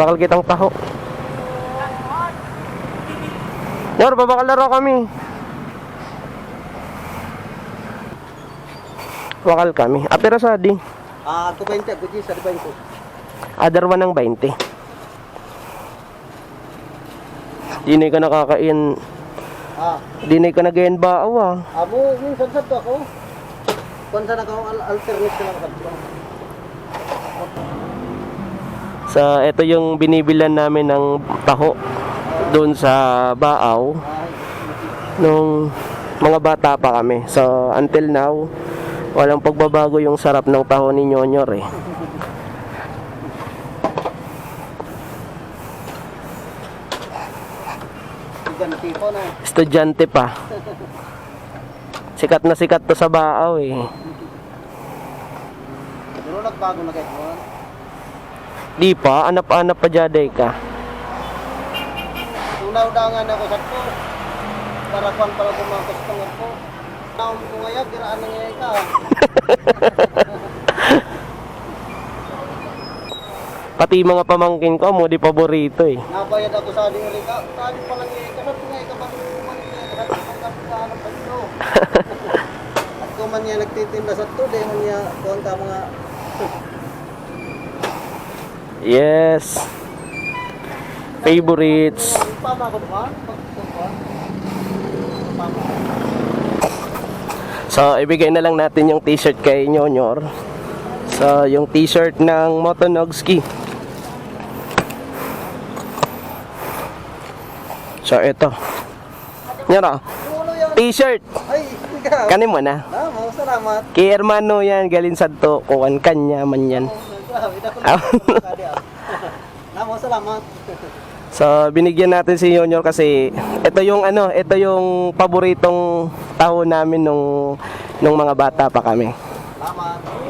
Bakal kitang taho. Nyor, babakalaro kami. Wakal kami. Apera sa di. Ako 20, ako sa 20. Other one ng 20. Di ka nakakain. Di ka nag-ian ba awa. Amo, minsan sa to ako. Kung saan ako alternate na lang. So, ito yung binibilan namin ng taho doon sa Baaw nung mga bata pa kami. So, until now, walang pagbabago yung sarap ng taho ni Nyonyor eh. Estudyante pa. Sikat na sikat to sa Baaw eh. Pero nagbago na kayo. Di pa, anap-anap pa jaday ka. Unaw-udangan ako sa to. Parakuan pala ko mga customer ko. Naon ko ngayon, giraan na ngayon ka. Pati mga pamangkin ko mo di paborito eh. Nabayad ako sa aling rika. Sabi pala ngayon, kasat ko ngayon ka ba at kung man niya nagtitinda sa to, dahil man niya kuhan ka mga... Yes. Favorites. Pama ko ba? So, ibigay na lang natin yung t-shirt kay Nyonyor. So, yung t-shirt ng Motonogski. So, ito. Nyora, t-shirt. Ay, ikaw. Kanin mo na. Salamat. Kay hermano yan, galing sa to. Kuwan kanya man yan. Salamat. So, binigyan natin si Nyonyor kasi ito yung paboritong taho namin nung mga bata pa kami. Salamat.